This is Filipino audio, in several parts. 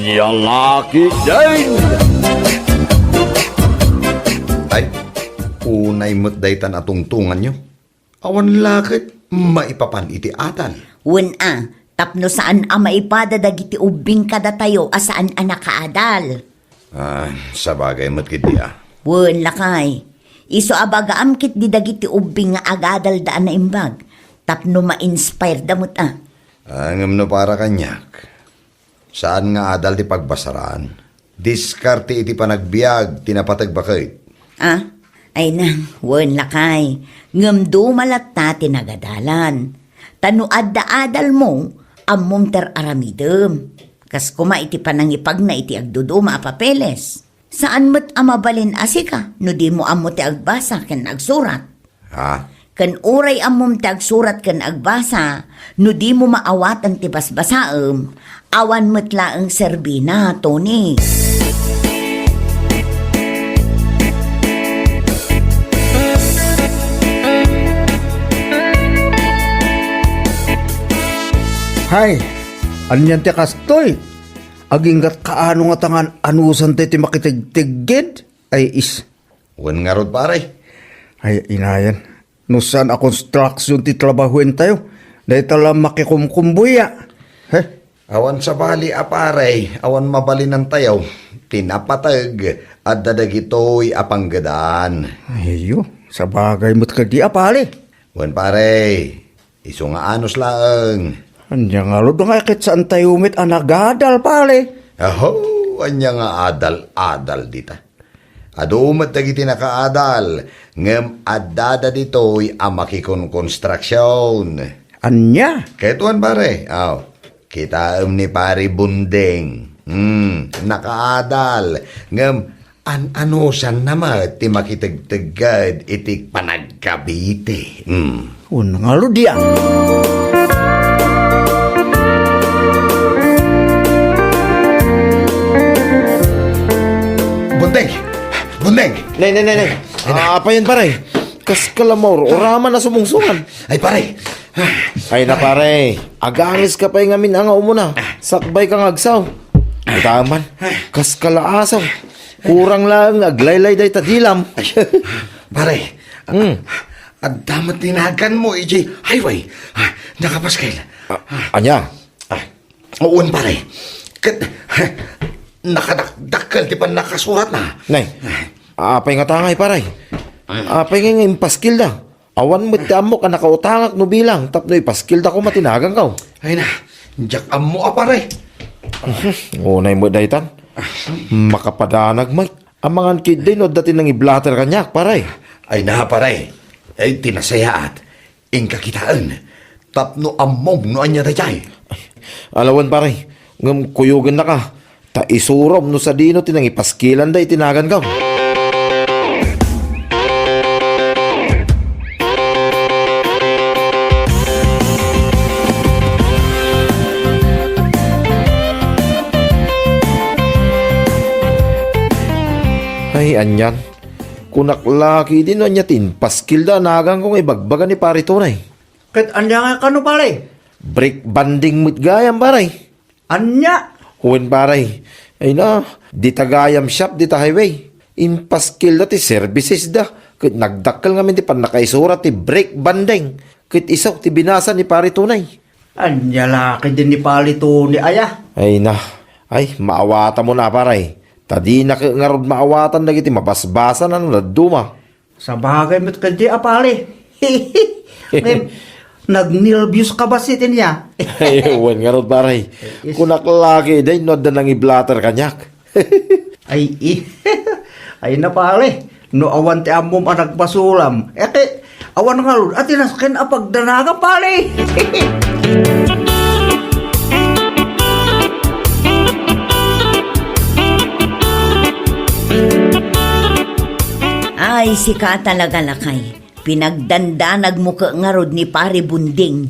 Lalaki din! Ay, unay mo't daytan atungtungan nyo. Awan lakit, maipapan iti atal. Wuna, tapno saan maipadada iti ubing kada tayo asaan nakaadal. Sa bagay mo't kiti Wun lakay, iso abagaam kit di dagiti ubing nga agadal daan na imbag. Tapno ma-inspire damot Angam no para kanyak. Saan nga adal ti pagbasaraan? Diskarte iti panagbiag, tinapatag bakit. Ay nang, wun lakay, ngam dumalat na tinagadalan. Tano adda-adal mo, amom ter aramidem. Kas kuma iti panangipag na iti agduduma papeles. Saan mo't amabalin asika, no di mo amo ti agbasa ken agsurat. Kan uray amom ti agsurat ken agbasa, no di mo maawat ang tibasbasaem, awan mo't laeng serbina, Tony. Hay, anyan ti kastoy. Aginggat kaano nga tangan anusan ti makitigtigid. Ay Wan nga rod pare. Ay inayan. Nusan a construction ti trabahuin tayo. Dahil tala makikumkumbuya. Awan sa bali pare, awan mabali ng tayaw. Tinapatag at dadagitoy apanggadaan. Ayo, sa bagay mo't kadi apali. Wan pare, iso nga anos laeng. Anya nga lo nga ikit saan tayo umit anagadal pali. Anya nga adal dita. Adumat dagiti nakaadal, ngem adada ditoy amakikon konstruksyon. Anya? Ketuan pare, kita ni pare Bundeng. Nakaadal, ngem anusan naman ti makitagtagad itik panagkabite. Una nga lo diya. Bundeng! Nay. Apa yun pare? Kas kalamor, orama na sumungsungan. Ay pare! Ay na pare, agangis ka pa yung amin nga umuna. Sakbay kang agsaw. Itaman, kas kalaasaw. Kurang lang aglaylay day tadilam. Pare, at damat tinagan mo, EJ. Highway, nakapaskil. Anya? Uwan pare. Nakadakdakkel, di pa nakasurat na. Nay, apay nga tangay pare. Apay nga impaskil da. Awan mo mo ka nakautangak no bilang. Tapno ipaskil da ko matinagang kaw. Ay na, jak mo pare. Unay mo daytan. Makapadanag may. Amangan kid din o dati nang iblater kanyak pare. Ay na pare. Ay tinasayaat. Ingkakitaan. Tapno among no anya dayay. Alawan pare. Ngam kuyugan na ka. Ta isurom no sa dino tinang ipaskilan da itinagan ka. Ay, anyan. Kunaklaki din no anyatin. Paskil da nagang kong ibagbagan ni pare tunay. Kat anya nga kano pare? Break banding mo't gayam pare. Anya? Huwin paray, ay na, di tagayam shop, di ta highway. In paskil da ti services da. Kit nagdakkel ngamin ti pan nakaisurat ti break banding. Kit isaw ti binasa ni pare tunay. Anya laki din ni palito ni aya. Ay na, ay maawata mo na paray. Tadi na ngarod maawatan na giti mabasbasa na naduma. Sa bagay mo't kadi pare. Nag-nilbius ka ba sitin niya? Ay, huwin ngarod paray. Kunaklaki day no da nang iblater kanyak. Ay na pare. No awan ti amom nagpasulam. Ete, awan nga lud. At inaskin apagdanaga pare. Ay, sika talaga lakay. Pinagdandanag mo ka nga rod ni pare Bunding.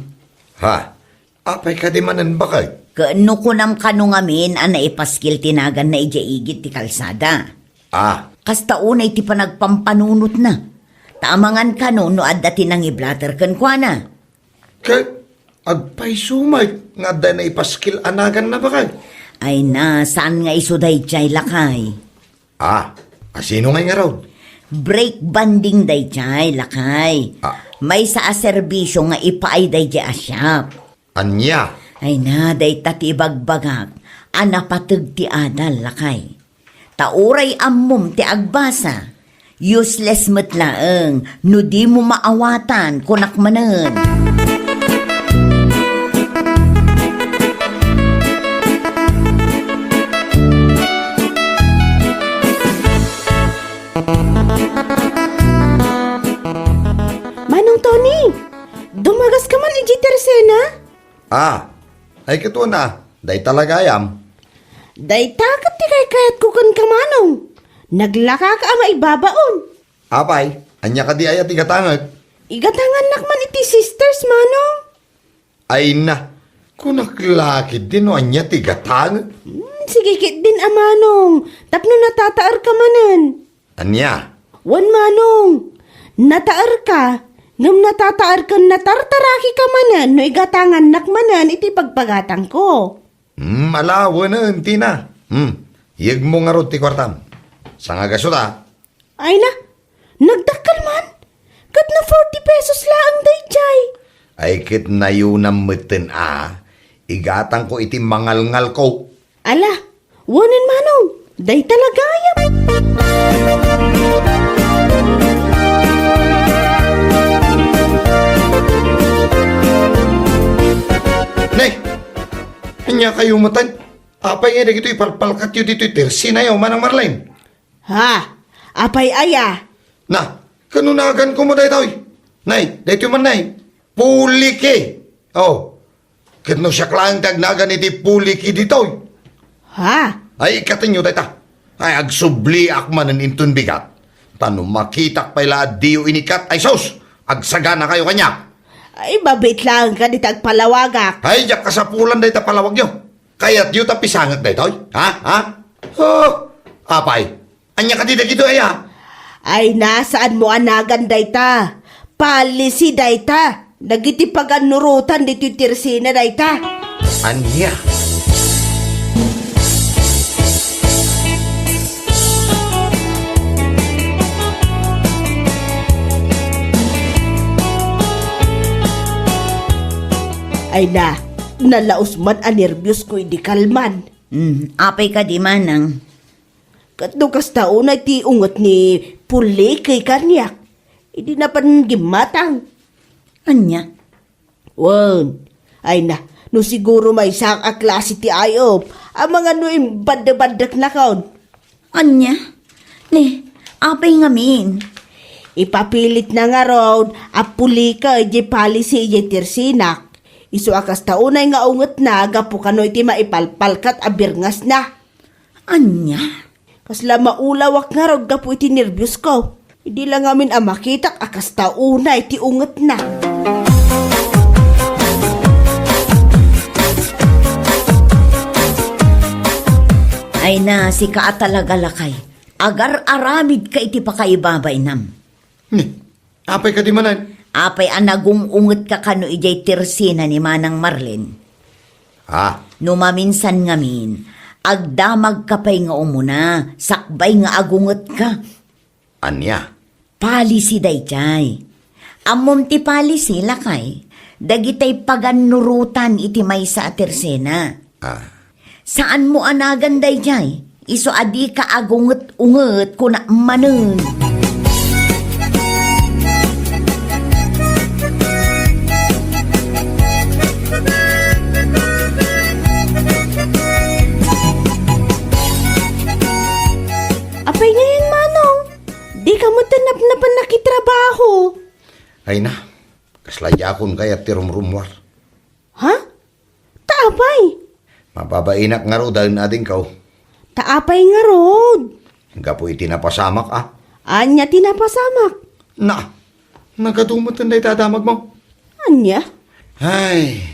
Apay ka di manan bakay? Kaano ko nam kano ngamin ang naipaskil tinagan na ijaigit ti kalsada. Kasta unay ti panagpampanunot na. Tamangan kano no adda tinang iblater kan kwa na. Agpay sumay nga da na ipaskil anagan na bakay? Ay na, saan nga iso dayjay lakay? Sino nga raw? Break banding dayjay lakay. May sa serbisyo nga ipaay dayjay asyap. Anya? Ay na, day tati bagbagak. Anapatag ti adal lakay. Tauray ammom ti agbasa. Useless matlaeng, no di mo maawatan kunak manen. Manong Tony, dumagas ka man iji Teresena? Ay kito na. Day talagayam. Day takot ti kayat ko kan ka manong. Naglaka ka ama ibabaon. Apay, anya ka di ayat igatangat. Igatangan nakman iti sisters manong. Ay na, kunak laki din no anya tigatang. Sige kit din amanong, tapno natataar ka manan. Anya? Wan manong, nataar ka. Ngam natataar ka natartaraki ka manan, no igatangan nakmanan iti pagpagatang ko. Alawa na, hindi na. Iyag mo nga ron ti kwartam. Sa nga gasot Ay na, nagdakal man. Kat na 40 pesos lang dayjay. Ay kit na yun ang meten igatang ko iti mangalngal ko. Ala, wanan manong, day talagayam. Nay, anya kayo matan. Apay nga dito ipalpalkat yun dito itersi na yaw manang Marlene. Ha, apay aya. Na, kanunagan ko mo daytoy. Nay, daytoy man nay. Puliki. Kano siya klang dagnagan iti puliki ditoy. Ha, Ay, ikatinyo dayta. Ay, agsubli akmanan intun bigat. Tano makitak pala diyo inikat. Ay, sos! Agsagana kayo kanya. ay babit lang ka di tagpalawagak. Ay, diyak kasapulan dayta palawag nyo. Kaya't yu tapisangat daytoy. Ha? Apay, anya ka di dagito ay Ay nasaan mo anagan dayta? Palisi dayta. Nagiti paganurutan dito tirsina dayta. Anya? Ay na, nalaos man a nervyos ko hindi kalman. Apay ka di manang. Katno kasta unay ti ungot ni puli kay kanyak. Hindi na pan gimatang. Anya? Wan, ay na, no siguro may sak a klase ti ayop. Ang mga no banda-bandak na kaon. Anya? Ne, apay ngamin. Ipapilit na nga ron, apuli ka, ije palisi, ije tirsinak. Isu akas taunay nga ungot na, gapu kano iti maipalpalkat abirngas na. Anya? Kasla maulawak nga ron, gapu iti nervyos ko. Hindi lang amin ang makitak, akas taunay, iti ungot na. Ay na, si ka talaga lakay. Agar aramid ka iti pakaibabay nam. Apay ka di manan. Apay anagungungot ka kano ijay tirsina ni Manang Marlene. Numaminsan ngamin, agdamag ka pa'y nga umuna, sakbay nga agungot ka. Anya? Palisi dayjay. Amom ti palisi lakay, dagitay paganurutan iti maysa a tirsena. Saan mo anagan dayjay? Iso adi ka agungot-ungot kuna manen. Apay ngayon, Manong. Di ka mo tanap na pa nakitrabaho. Ay na, kasladya akong kaya tirumrumwar. Ha? Taapay. Mapabainak nga ro dahil ading kau. Taapay nga rod. Gapo itinapasamak Anya tinapasamak. Nagatumot ang tadamag mo. Anya? Ay,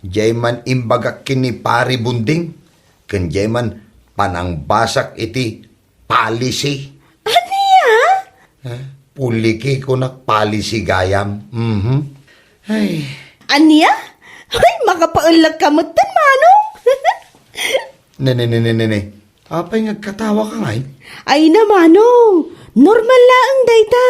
jay man imbagak kini pari bunding. Kan jay man panangbasak iti palisi. Anya? Puliki ko na palisi gayam. Ay, Anya? Ay, makapaulag ka mo tan, Manong. Nene. Apay ngagkatawa ka ngay? Ay na manong, normal laang dayta.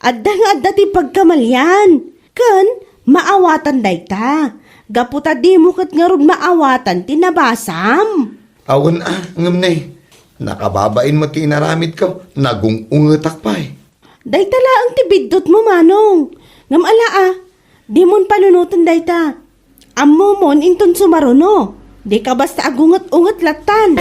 Adda nga adda ti pagkamalyan. Kan, maawatan dayta. Gaputa di mo kat nga ron maawatan tinabasam. Awan ngam nay. Nakababain mo ti inaramid ka, nagungungatak pa eh. Dayta laang ti biddot mo manong. Ngam ala di mon panunutan dayta. Ammo mon inton sumaruno. Di ka basta agungat-ungat latan.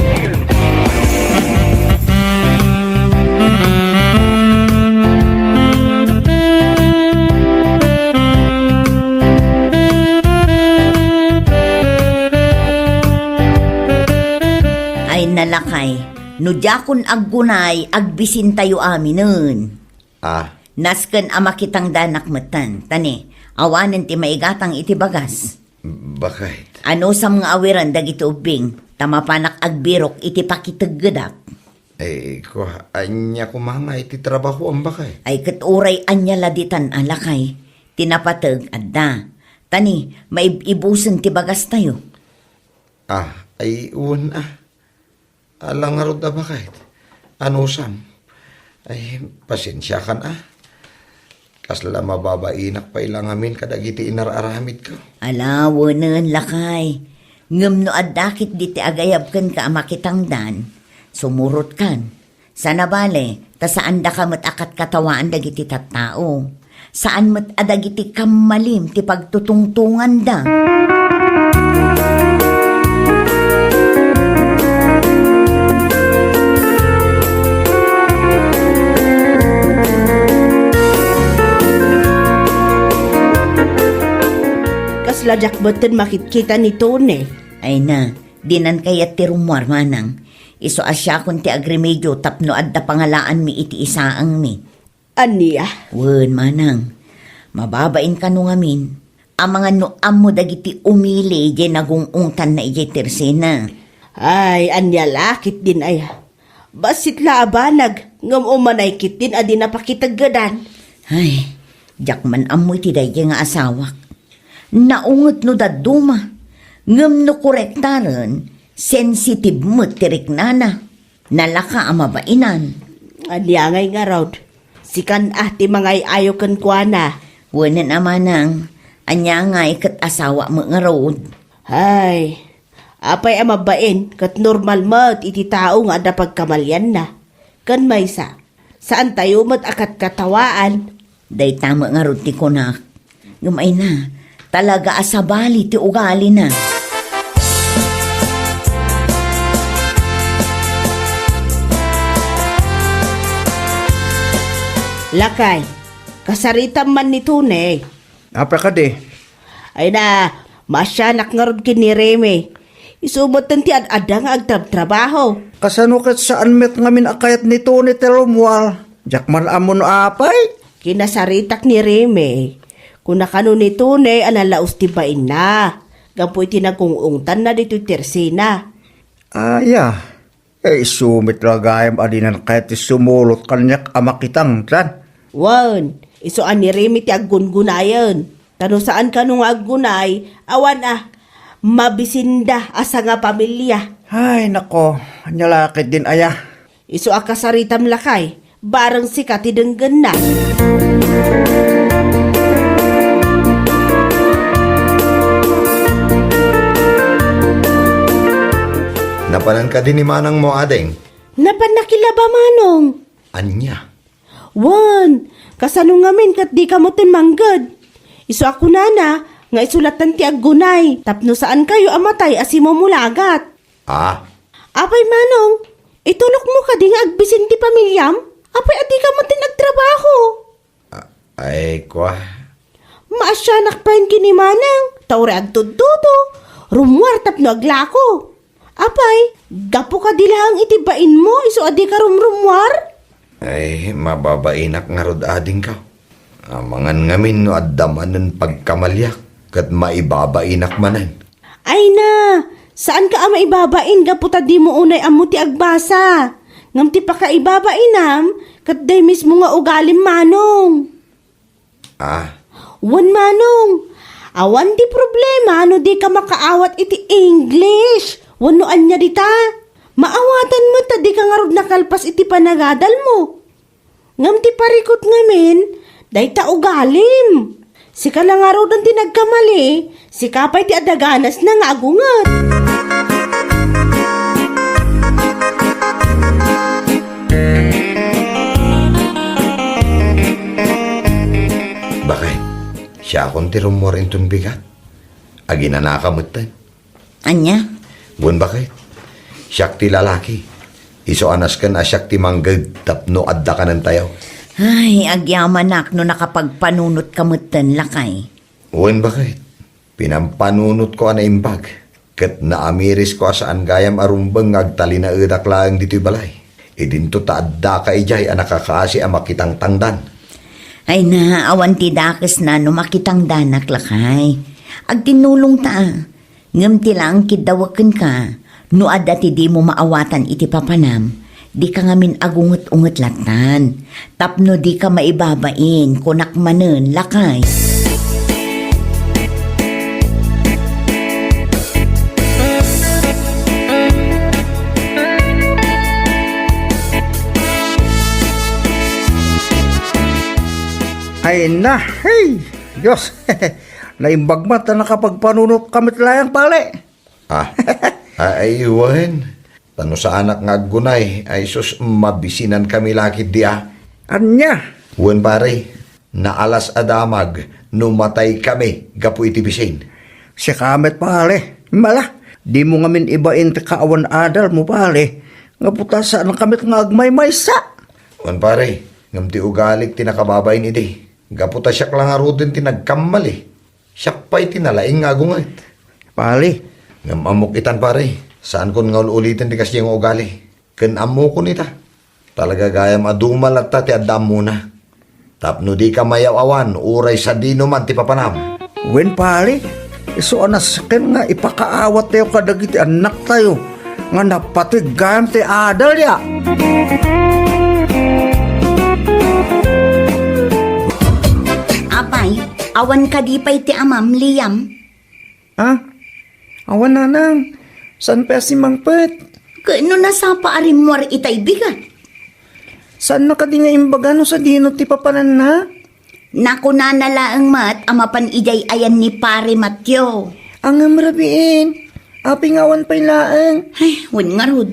Ay nalakay, no jakon aggunay, agbisin tayo aminen. Nasken ama kitang danak metan, tani, awanen ti maigatang iti bagas. Bakit? Ano sa mga awiran dagiti ubing, tamapanak agbirok iti pakitaggadak. Ko, anya ko mga iti trabaho ang bakay. Ay katuray anya laditan alakay, tinapatag adda. Tani, maibusan ti bagas tayo. Ay uwan Alang nga ron bakit? Ano sam? Ay, pasensya ka na. Kasla mababainak pa ilang amin kadagiti inararamid ko. Alawanan lakay. Ngem no addakit diti agayab kan ka amakitang dan. Sumurot kan. Sana bale, ta saan da ka akat katawaan dagiti tattao. Saan mat adagiti kamalim ti pagtutungtungan da. Kasla jakbeten makikita ni Tone. Ay na, dinan kayat ti rumwar manang. Iso asya kun ti agremedyo tapno adda pangalaan mi iti isaang mi. Aniya? Wen manang, mababain ka nung amin. Ang mga nuam mo dagiti umili di nagungungtan na iti tersena. Ay, anya lakit din ay. Basit laabanag, ngam umanay kit din adi napakitaggadan. Ay, jakman amoy ti dayjay nga asawak. Naungot no daduma. Ngam no korektaran, sensitive mo tirik nana. Nalaka ang mabainan. Anya ngay nga raw. Sikan ti mangay ayo kan kuana. Wanan amanang, anya ngay kat asawa mo nga road. Ay, apay amabain kat normal mat iti tao nga ada pagkamalyan na. Kan maysa, saan tayo mat akat katawaan? Day tama nga road ti kunak. Ngumay na, talaga asabali ti ugali na. Lakay, kasaritan man ni Tune. Apa ka di? Ay na, masyanak nga ron kini Reme. Isumot ti ad-ada nga agtrabaho. Kasano kat saan met ngamin akayat nito ni Terumwal? Jakman amon apay? Kinasaritak ni Reme. Kung nakano ni Tune, alalaos ti bain na. Gampoy tinagungungtan na dito tersina. Yeah. Sumit lagayam adinan kahit sumulot kanyak amakitang tan. Wan, isoan ni Reme ti aggungunayan. Tano saan ka nung aggunay, awan mabisinda asa nga pamilya. Ay nako, nyalakit din aya. Iso akasaritam lakay, barang sika ti denggan na. Napanan ka din ni manang mo adeng. Napanakila ba manong? Anya? Wan, kasano ngamin kat di ka mo manggad. Iso ako nana, nga isulatan ti aggunay, tapno saan kayo amatay asimo mulagat. Apay manong, itulok mo ka di nga agbisin ti pamilyam? Apay adi ka mo nagtrabaho. Ay, kwa. Maasyanak pa yun kini manang, taure agtududo, rumwar tapno aglako. Apay, gapo ka dilahang itibain mo, iso adi ka rumrumwar? Ay, mababainak nga rod ading ka. Amangan ngamin no adamanan pagkamalyak, kat maibabainak manan. Ay na, saan ka ama ibabain gaputa di mo unay amo ti agbasa? Ngam ti pa ka ibabainam, kat day mismo nga ugalim manong. Wan manong, awan di problema no di ka makaawat iti English. Wanoan niya dita. Maawatan mo ta di ka nga rod nakalpas iti panagadal mo. Ngam ti parikot ngamin, day ta ugalim. Si ka lang nga rod ang tinagkamali, si kapay ti adaganas na nga agungat. Bakit? Siya akong tirumor intong bigat. Agi na nakamutan. Anya? Buwan bakit? Siyak ti lalaki. Iso anas ka na siyak ti manggad tapno adda ka ng tayo. Ay, agyaman no nakapagpanunot kamutan lakay. Buwan bakit? Pinampanunot ko na imbag. Kat naamiris ko saan gayam arumbang agtali na edak lang dito'y balay. Idinto ta adda ka ijay anakakaasi ang makitang tangdan. Ay na, awan ti dakes na no makitang danak lakay. Ag tinulong ta. Ngam ti lang kidawaken ka. No adda ti di mo maawatan iti papanam. Di ka ngamin agungot-ungot latan. Tapno di ka maibabain kunak manen lakay. Ay na, hey! Diyos, naimbag mat na nakapagpanunot kamit layang pali. Ay, Juan. Tano sa anak nga gunay, ay sus mabisinan kami lakit di Anya? Juan pare, naalas adamag, numatay kami, gapu iti bisin. Si kamit pali. Mala, di mo ngamin ibain ti kaawan adal mo pali. Nga putasan ang kamit nga agmay-maysa. Juan pare, ngam ti ugalik tinakababay ni di. Gaputa siyak lang arudin tinagkamali. Siyak pa'y tinalaing nga gungat. Pali, Ngam amok itan pare, saan kon nga ulitin di kasi yung ugali. Ken amo ko nita. Talaga gayam adumal at ti addam muna. Tapno di ka mayaw awan, uray sa dino man ti papanam. wen pali, iso anas ken nga ipakaawat tayo kadagiti anak tayo. Nga napatig gayam ti adal ya. Apay, awan ka di pa'y ti amam liyam. Ha? Awan na nang. San pa si Mangpet? Kano na sa paarimwar itay bigat? Saan na ka di nga imbagano sa dino ti papanan na? Naku na nalaang mat, amapan ijay ayan ni pare Matyo. Ang amrabiin. Aping awan pa'y laang. Ay, wan nga rod.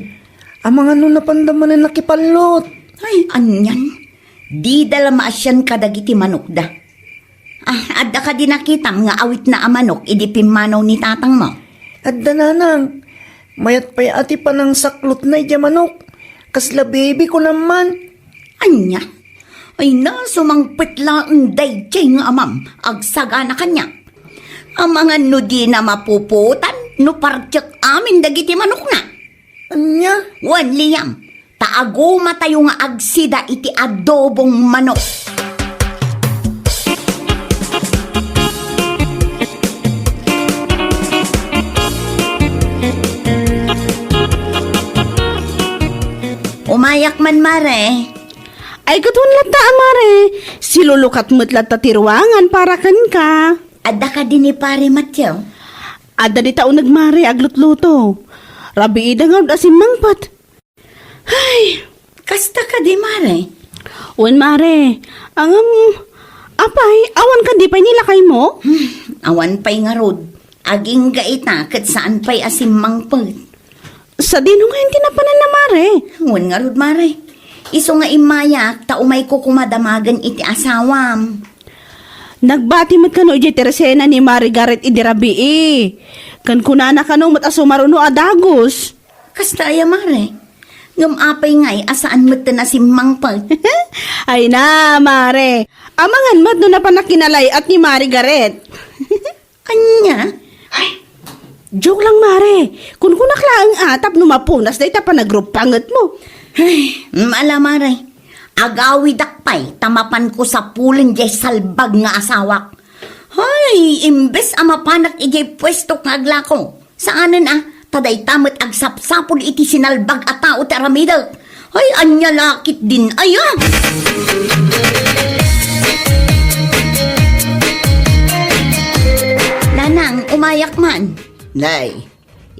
Ang mga nun napandaman na nakipalot. Ay, anyan. Di dala maasyan kadagiti manok da. Adda ka di nakitam nga awit na amanok, idi pimanaw ni tatang mo. At dananang. Mayat pa'y ati pa ng saklot na manok. Kasla baby ko naman. Anya? Ay na, sumangpit lang dayjay nga amam, agsaga na kanya. Ang mga nudi na mapuputan, no partyak amin dagiti manok na. Anya? Wan liyam, taago matayo nga agsida iti adobong manok. Umayak man mare. Ay katun lata amare, silulukat mo't lata tirwangan para kan ka. Adda ka din ni pare Matyo. Adda di tao nagmare aglutluto. Rabi ida nga asim mangpat. Ay, Kasta ka di mare. wan mare, apay, awan ka di pa nilakay mo? Awan pa'y nga rod. Aging gaita kat saan pa'y asim mangpag. Sa dino nga hindi na panan na mare. Ngun nga rod mare. Iso nga imayak, taumay ko kumadamagan iti asawam. Nagbati mo't kano iti Teresena ni Marigaret idirabi Kan kunana kano mo't asumaruno adagos. Kastaya mare. Ngam apay nga'y asaan mo't na si mangpag. Ay na, mare. Amangan mo't no na panakinalay at ni Marigaret. Anya? Joke lang, mare. Kung kunaklaan atap no mapunas na ita pa nagroup pangat mo. Ay, malamare. Agawi dakpay, tamapan ko sa pulen jay salbag nga asawak. Ay, imbes amapanak ijay pwesto nga aglako. Saanan taday tamat agsapsapol iti sinalbag at tao ti aramidal. Ay, anya lakit din, ayan. Nanang, umayak man. Nay,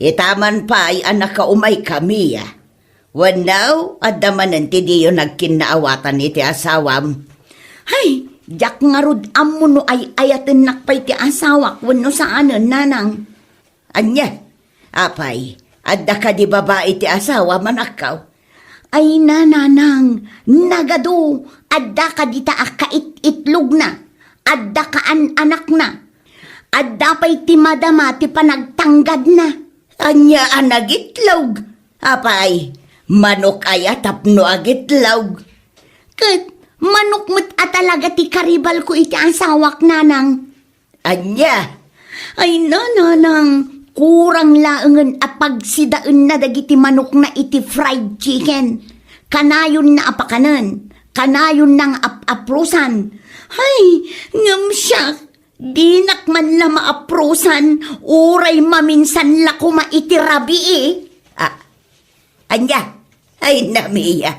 Itaman pa ay anak ka umay kami Wanaw, adamanan ti diyo nagkinaawatan iti asawam. Hay, jak nga rod amo no ay ayaten nakpay ti asawak wano saanan nanang. Anya, apay, adda ka di babae ti asawa manakaw. Ay nananang, nagado, adda ka di ta kait-itlog na, adda ka anak na, adda pa'y ti madama ti panagtanggad na. Anya anagitlog, apay, manok ay tapno agitlog. Kat, manok mo't atalaga ti karibal ko iti asawak nanang. Anya, ay nananang, kurang laangan apagsidaan na dagiti manok na iti fried chicken. Kanayon na apakanan, kanayon nang aprusan. Hay, ngam siya, dinak man na maaprusan, uray maminsan la kuma iti rabi Anya, ay namiya,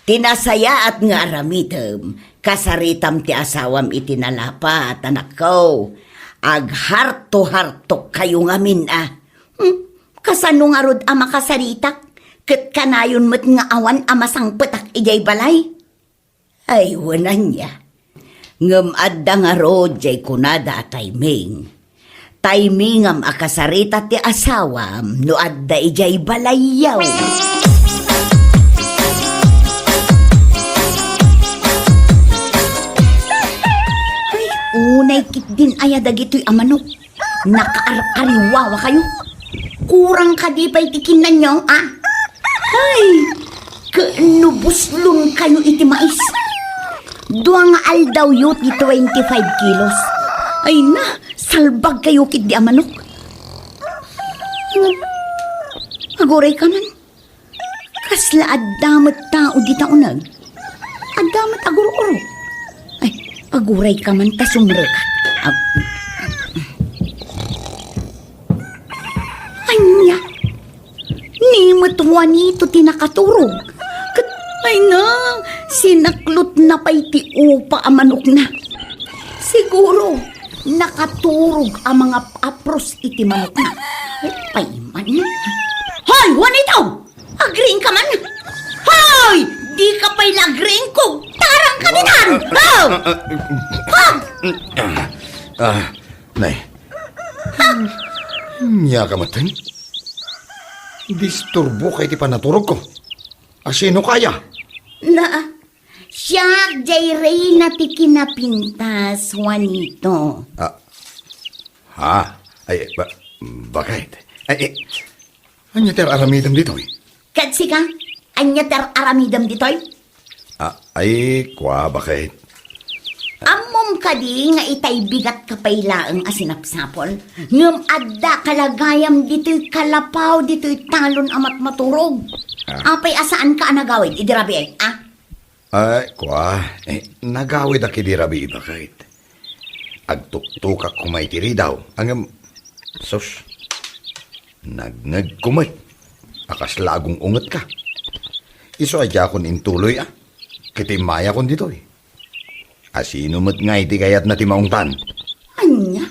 tinasaya at nga aramitem, kasaritam ti asawam itinalapat, anak ko. Agharto-harto kayo ngamin Kasano nga rod ama kasaritak, kat kanayon mo't nga awan amasang petak ijay balay. Ay, wanan niya. Ngam adda nga rod jay kunada tayming. Taymingam akasarita ti asawam no adda ijay balayaw. Unay kit din aya dagito'y amanok. Nakaarkariwawa kayo. Kurang ka di pa'y tikinan nyo, Ay, kanubuslon kayo iti mais. Duang aldaw yu ti 25 kilos. Ay na, salbag kayo kit di amanok. Agoray ka man. Kasla addamat tao di taunag. Addamat aguro-uro. Ay, aguray ka man kasumre ka. Anya, ni matuwa nito tinakaturog. Ay na, sinaklot na pa'y ti upa amanok na. Siguro, nakaturog ang mga apros iti manok na. Ay, payman na. Hoy, wanito! Agring ka man! Hoy! Di ka pa'y lagring ko! Tarang ka dinan! Nay. Nya ka matan? Disturbo kay ti panaturog ko. Asino kaya? Na, siya, jay ray na ti kinapintas, Juanito. Ay, bakit? Ay, anya ter aramidam dito Katsi ka, anya ter aramidam ditoy? Ay, bakit? Amom ka di nga itay bigat kapaylaang asinapsapol. Ngam adda kalagayam dito'y kalapaw, dito'y talon amat maturog. Apay asaan ka anagawid, idirabi Ay, nagawid aki di rabi bakit? Agtuktukak kumay tiri daw. Angam, sus, nagnag kumay. Akas lagong unget ka. Iso adya kon intuloy Kitimaya kon dito'y. Asino mo't nga iti kayat na timaungtan? Anya?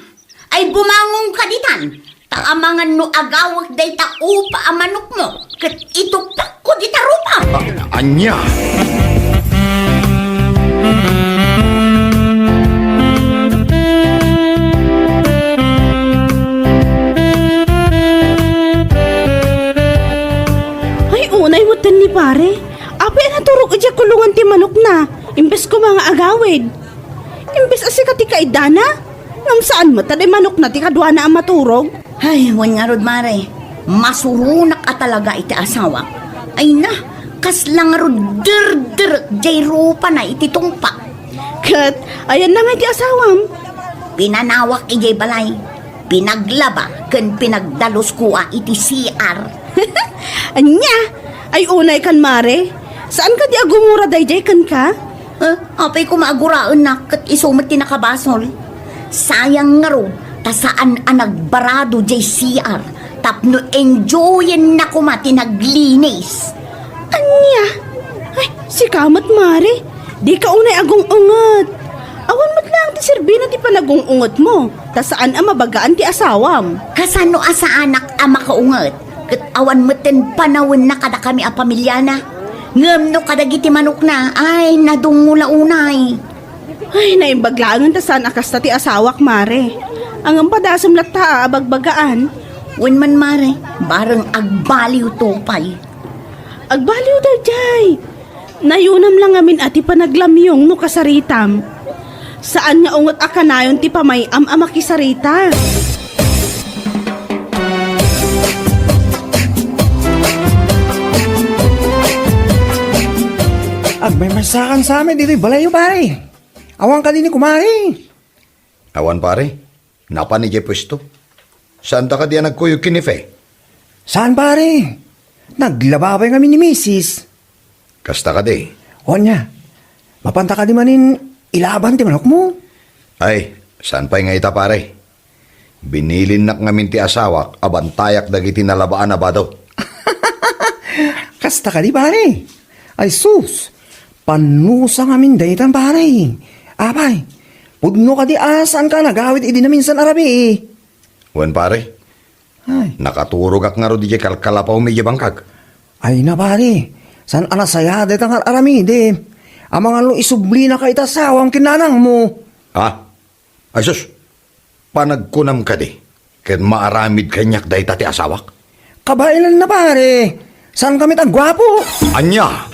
Ay bumangong ka ditan. Taamangan no agawak day ta upa amanok mo. Kat ituktak ko di tarupa. Anya! Ay, unay mo ni pare. Apay naturog adya kulungan ti manok na. Imbes ko mga agawid. Imbes asi ka ti kaidana. Ngam saan mo taday manok na ti kadwa na ang maturog? Ay, wan nga rod mare. Masurunak at talaga iti asawa. Ay na, kaslang rod dir jay rupa na iti tungpa. Kat, ayan na nga ti asawam. Pinanawak ijay balay. Pinaglaba ken pinagdalos kuha iti CR. Anya, ay unay kan mare. Saan ka di agumura dayjay kan ka? Apay ko maaguraan na kat isumat ti nakabasol. Sayang nga ro, tasaan ang nagbarado jay CR. Tapno enjoyin na kumati naglinis. Anya, ay si kamat mare. Di ka unay agong ungat. Awan mo't lang ti Serbina ti panagungungot mo. Ta saan ang mabagaan ti asawam? Kasano asa anak ang makaungat? Kat awan mo ten panawin na kada kami a pamilya na. Ngem no kadagiti manok na, ay nadungula unay. Ay, naimbaglangan ta saan akas ta ti asawak, mare. Ang ampadasam lata abagbagaan. Wen man mare, bareng agbaliw tupay. Agbaliw daw, jay. Nayunam lang amin ati panaglamyong no kasaritam. Saan nga ungot akanayon ti pamayam amakisarita? May masakan sa amin dito, balayo pare. Awang ka din ni kumari. Awan pare, napa ni pwesto. Saan ta ka diyan nagkuyog kinife? Saan pare? Naglababay kami ni Mrs. Kasta ka di. O niya, mapanta ka di manin ilaban ti manok mo. Ay, saan pa nga ita pare? Binilin nak ngamin ti asawak, abantayak dagiti nalabaan na ba daw? Kasta ka di pare. Ay sus, panusa ngamin dahitan pare. Abay, pudno ka di asan ka nagawit idi na minsan arabi eh. Wan pare, Ay, nakaturog ak nga ro di kalkalapaw medya bangkag. ay na pare. San anasaya dahitan ka aramide. Ang mga lo isubli na kay tasawang kinanang mo. Ha? Ay sus, panagkunam ka di. Ken maaramid kanyak dahi ti asawak. Kabailan na pare. San kami tagwapo? Anya!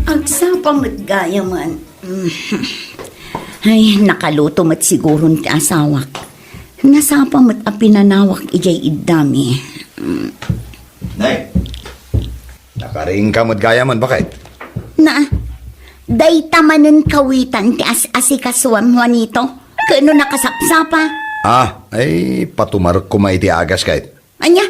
Agsapang matgaya man. Ay, nakaluto mat siguro ti asawak. Nasapang mat apinanawak ijay iddami. Nay, nakariing ka gaya man, bakit? Na, day tamanin kawitan ti asikaswam Juanito. Kano nakasapsapa? Ay, patumarok ko maiti agas kahit. Anya,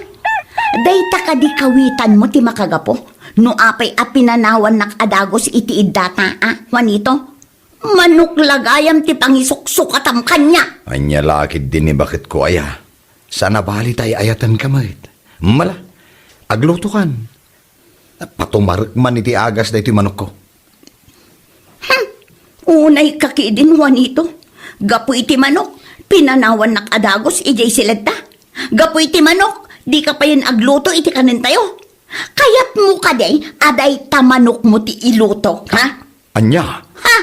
day takadi kawitan mo ti makagapo. No apay apinanawan nak adagos iti iddata, Juanito. Manok lagayam ti pangisuksukatam kanya. Anya lakid din ni bakit ko aya. Sana bali tayo ayatan ka mait. Mala, agluto kan. Patumarok man iti agas na iti manok ko. Unay kakidin, Juanito. Gapu iti manok, pinanawan nak adagos, ijay silagta. Gapu iti manok, di ka pa yun agluto, iti kanin tayo. Kayat mo ka day, aday tamanok mo ti iluto, ha? Anya, Ha?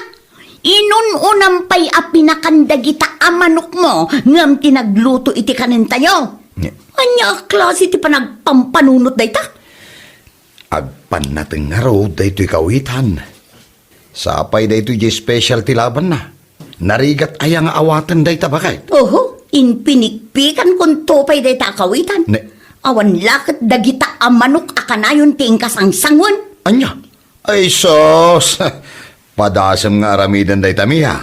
Inun-unam pa'y apinakandagita ang manok mo, ngam tinagluto iti kanin tayo. Nye. Anya, klase ti panagpampanunot day ta? agpan natin nga raw dayto'y kawitan. Sapay dayto'y special ti laban na. Narigat aya nga awatan dayta bakit? Oho, inpinikpikan kung topay day ta kawitan. Ne. Awan lakit dagita ang manok akanayon ting kasangsangon. Anya, ay sos. Padasam nga aramidan dayta miha.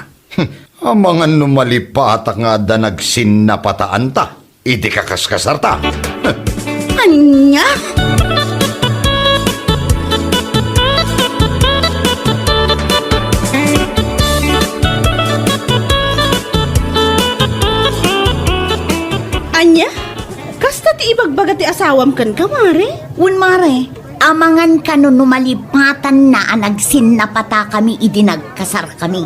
Ang mga numalipatak nga da nagsinnapataan ta. Idi kakaskasarta. Anya? Anya? Kasta ti ibagbaga ti asawam kan kamare? Un mare, amangan kano numalipatan na anagsin na pata kami idinagkasar kami.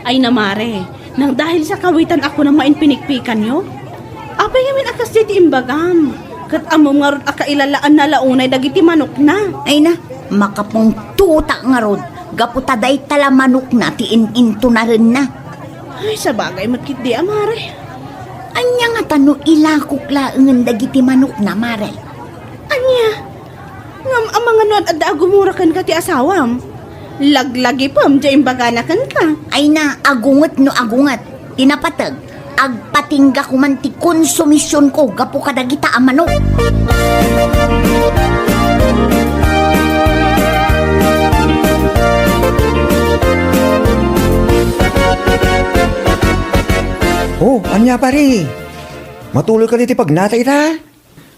Ay namare, nang dahil sa kawitan ako na mainpinikpikan nyo, apay yamin akas di ti imbagam. Kat amom nga rod akailalaan na launay dagiti manok na. Ay na, makapong tuta nga rod, gaputaday talamanok na tiin-into na rin na. Ay, sa bagay matkit di amare. Anya nga tano ilakok laengan dagiti manok na mare. Anya, ngam amangan nun at agumurakan ka ti asawam. Laglagi pam, di imbaganakan ka. Ay na, agungat no agungat, tinapatag, agpatingga ko man ti konsumisyon ko, gapo kadagita ang manok. Oh, anya pare. Matuloy ka diti pagnatay ta.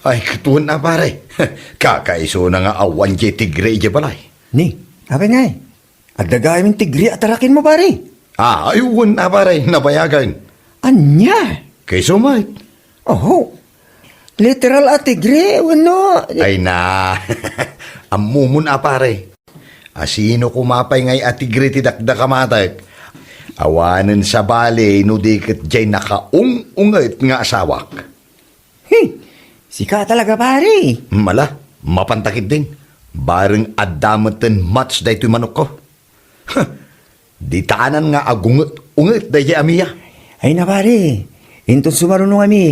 Ay, katuon na pare. Kakaiso na nga awan di tigre di balay. Ni, apa nga eh. Agdagay min tigri at tarakin mo pare. Ayun na pare, nabayagan. Anya? Kayso mait. Oh, Literal atigre, ano? Ay na, amumun pare. Asino kumapay ngay atigre ti dakdakamatek. Awanan sa bale, no diket jay nakaung-ungit nga asawak. Sika talaga pare. Mala, mapantakid din. Bareng adamatan match da ito'y manok ko. Di tanan nga agungot-ungit da jay amiya. Ay na pare, inton sumarunong kami.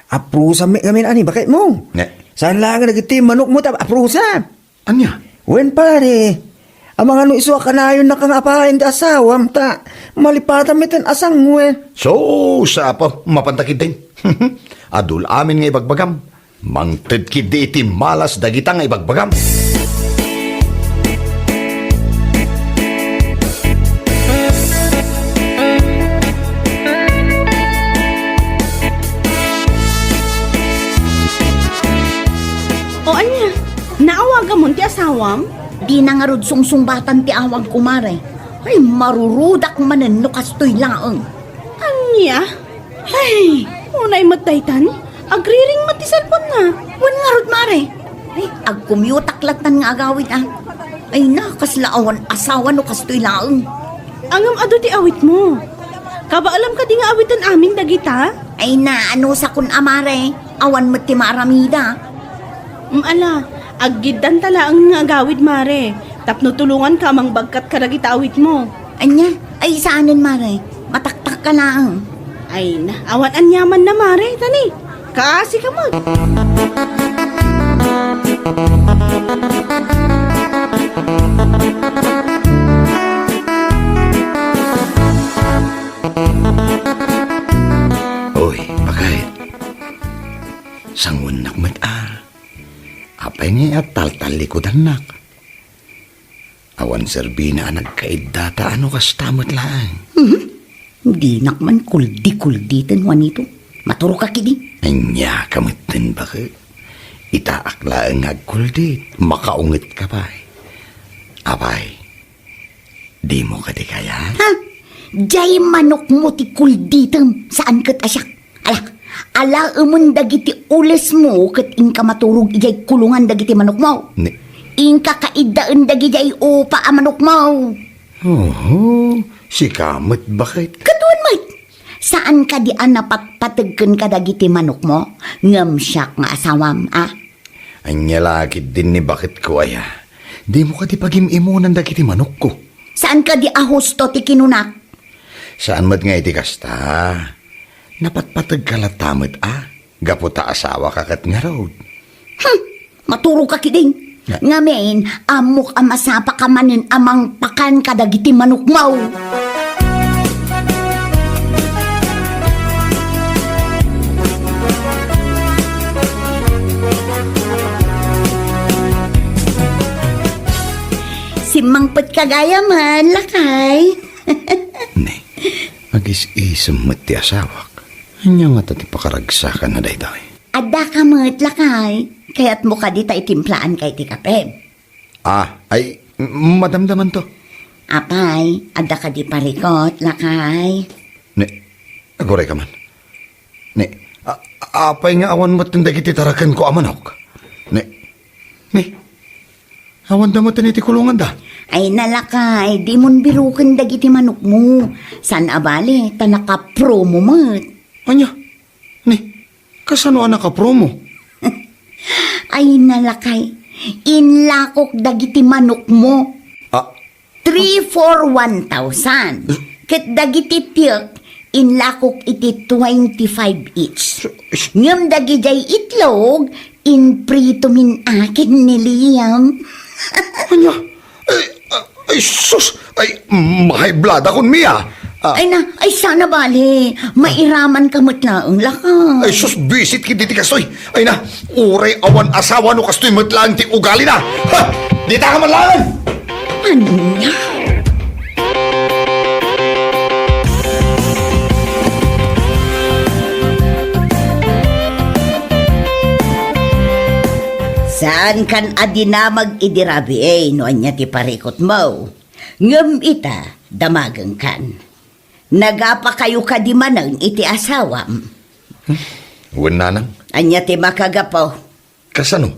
Aprusa kami ani, bakit mo? Ne. Saan lang nagiti manok mo aprusa? Anya? Wen pare, ang mga iswa ka na yun nakangapain da asawam ta. Malipatan mitan asang wen. So, sa pa, mapantakid din. Adul amin nga ibagbagam. Mangted kidi iti malas dagita nga ibagbagam. O anya, naawaga mo ti asawam? Di na nga rod sungsungbatan ti awag kumare. Ay, marurudak manen no kastoy laeng. Anya? Ay, unay mataytan? Agriring mati cellphone na. Wan nga rod mare. Ay, agkumyutaklatan nga agawit ah. Ay na, kaslaawan asawa no kastoy laeng. Angam ado ti awit mo. Kabaalam ka di nga awitan amin dagita? Ay na, ano sa kun amare. Awan mo ti maramida. Ala, aggidan tala ang nga agawid mare. Tapno tulungan ka mang bagkat karagita awit mo. Anya, ay saanin mare. Mataktak ka lang. Ay na, awan anyaman na mare, tani. Kaasi ka mo. Oy, bakit? Sangun nak apay niya at taltalikodan nak. Awan serbina nagkaidata ano kas tamot lang. Hindi nakman kuldi-kulditan wanito. Maturo ka kidi. Anya kamitin bakit? Itaakla ang agkuldit. Makaungit ka pa. Apay, di mo ka di kaya? Ha? Jay manok mo ti kulditam. Saan kat asyak? Ala umon dagiti ules mo kat inka maturog ijay kulungan dagiti manok mo. Inka kaidaan dagiti upa a manok mo. Oh, si kamot bakit? Katuan mait. Saan ka di napatpatagkan ka dagiti manok mo? Ngam siyak nga asawam, ah? Anya lagit din ni bakit ko aya. Di mo ka di pagimimunan dagiti manok ko. Saan ka di ahusto ti kinunak? Saan mat nga iti kasta? Napatpatag kalatamot Gaputa asawa kakat nga road. Maturo ka kiding. Yeah. Ngamin, amok amasapa ka manin amang pakan ka dagiti manok mo. Si Mangpet kagaya man, lakay. Ne, magis-isam mat ti asawak. Anya nga tati pakaragsakan na dayday. Adda ka mat, lakay. Kaya't mo ka di ta itimplaan kay ti kape. Ay, madamdaman to. Apay, adda ka di parikot, lakay. Ne, agoray ka man. Ne, apay nga awan mat dagiti tarakan ko amanok. Ne, awan da mat iti kulungan da. Ay nalakay, di mon birukan dagiti manok mo. San abale, tanaka promo mat. Anya, ne, kasano anak ka promo? Ay nalakay, inlakok dagiti manok mo. 3 for 1,000. Ket dagiti piyok, inlakok iti 25 each. Ngam dagijay itlog, inprito min akin ni Liam. Anya, ay sus, ay mahay blada kun miya. Ay sana bali, mairaman ka matlaang lakay. Ay sus, bisit kiti ti kastoy. Ay na, uray awan asawa no kastoy matlaan ti ugali na. Ha! Di ta ka manlangan! Ano niya? Saan kan adinamag idirabi no anya ti parikot mo? Ngem ita, damagang kan. Nagapa kayo ka di manang iti asawam. Nanang, Anya ti makagapaw. kasano?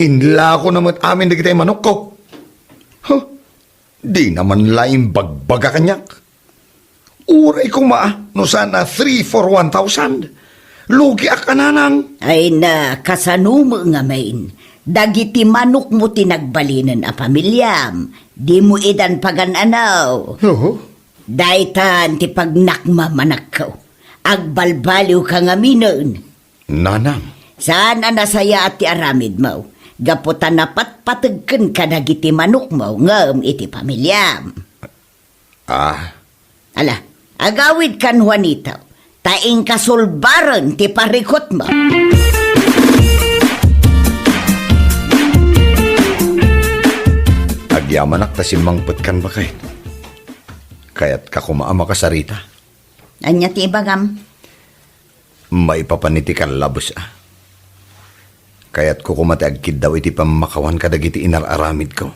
Inla ko naman amin na kita'y manok ko. Huh? Di naman laing bagbaga kanyak. Uray ko no sana 3 for 1,000. Lugi ak kananang. Ay na, kasano mo nga main. Dagiti manok mo tinagbalinan a pamilyam. Di mo idan pagananaw. Oo. Daitan ti pagnakma manakaw. Agbalbaliw ka nga minon. Nanang, Saan ang nasaya at ti aramid mo? Gaputan na patpatagkan ka dagiti manok mo ngam iti pamilyam. Ala, agawid kan Juanito. Taing kasulbaran ti parikot mo. agyamanak ta simangpet kan ba kahit? Kaya't kakumaama ka sarita. Anya ti ibagam? May papaniti kan labos Kaya't ko kumatiagkid daw iti pamakawan kadagiti inararamid ko.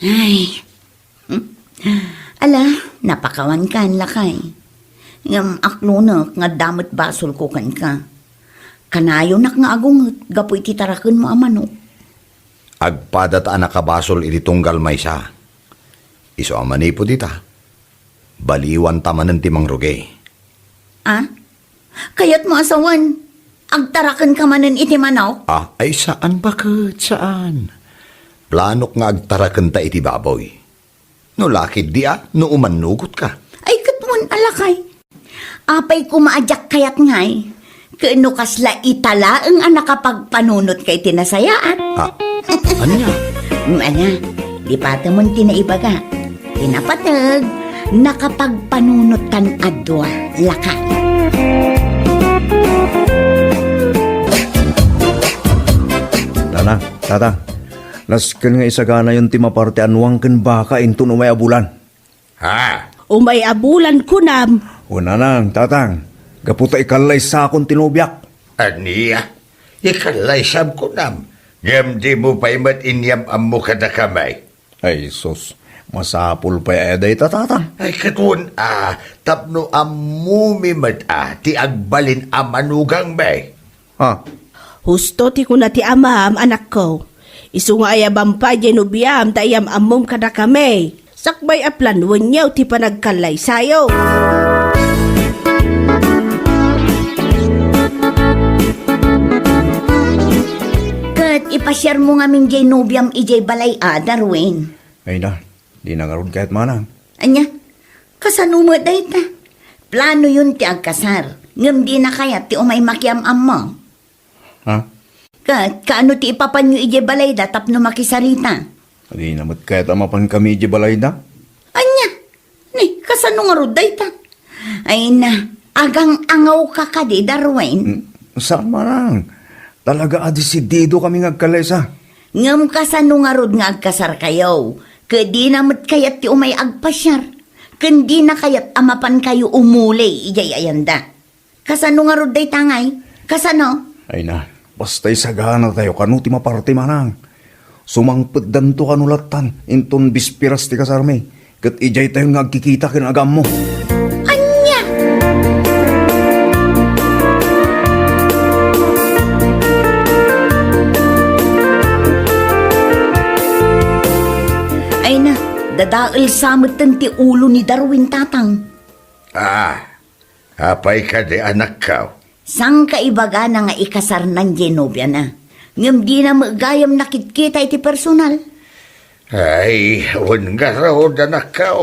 Ay, ala, napakawan ka ang lakay. Ngam aklunak nga damot basol ko kan ka. Kanayo nak nga agungot, gapoy titarakan mo amano. Agpadat nakabasol iti tunggal may siya. Iso amani po dita. Baliwan tamanan ti mangruge. Kaya't mo asawan, agtarakan ka manan iti manaw. Ay saan bakit? Saan? Planok nga agtarakan ta iti baboy. No lakid di no umanugot ka. Ay katwan alakay. Apay kumaadyak kayat ngay. Kaano kasla itala ang nakapagpanunot kay tinasayaan. Anya? Anya, di pata mo tinaibaga. Tinapatag, nakapagpanunot kan adwa lakay. Tatang. Lasken nga isagana yung timaparte anwang ken baka intun umay abulan. Umay abulan ko nam. Nanang, tatang. Gaputa ikalay sa akong tinubyak. Aniya? Ikalay sab ko nam. Ngam di mo pa imat inyam ammo kada kamay. Ay, sus. Masapul pa eday tatang. Ay katun tapno ammo mimat ti agbalin amanugang bay. Husto ti kuna ti amam anak ko. Isu nga ayabam pa jenubiyam tayam amom kada kami. Sakbay aplan wanyaw ti panagkalay sayo. Kat ipasyar mo nga min jay nobyam ijay balay Darwin. Ay na, di na nga ron kahit manang. Anya, kasano mo dayta? Plano yun ti agkasar. Ngam di na kaya ti umay makiam-am mo. Kat, kaano ti ipapanyo ije balay da tapno makisarita? Di namat kahit amapan kami di balay na. Anya, ni, kasano nga ruday ta? Ay na, agang angaw ka ka di, Darwin. Saan manang? Talaga adisidido kami ngagkalaysa. Ngam kasano nga rod nga agkasar kayo. Kadi namat kayat ti umay agpasyar. Kandi na kayat amapan kayo umulay ijay ayanda. Kasano nga ruday tangay? Kasano? Ay na, basta'y sagana tayo kanuti maparte manang. Sumangpet danto kanulatan, inton bispiras ti kasarme. Kat ijay tayo ngagkikita kinagam mo. Anya! Ay na, dadaal samutan ti ulo ni Darwin tatang. Apay ka di anak ka. Sang kaibaga na nga ikasar ng Genobia na. Ngam di na magayam nakit-kita iti personal. Ay, nga raw anak ka.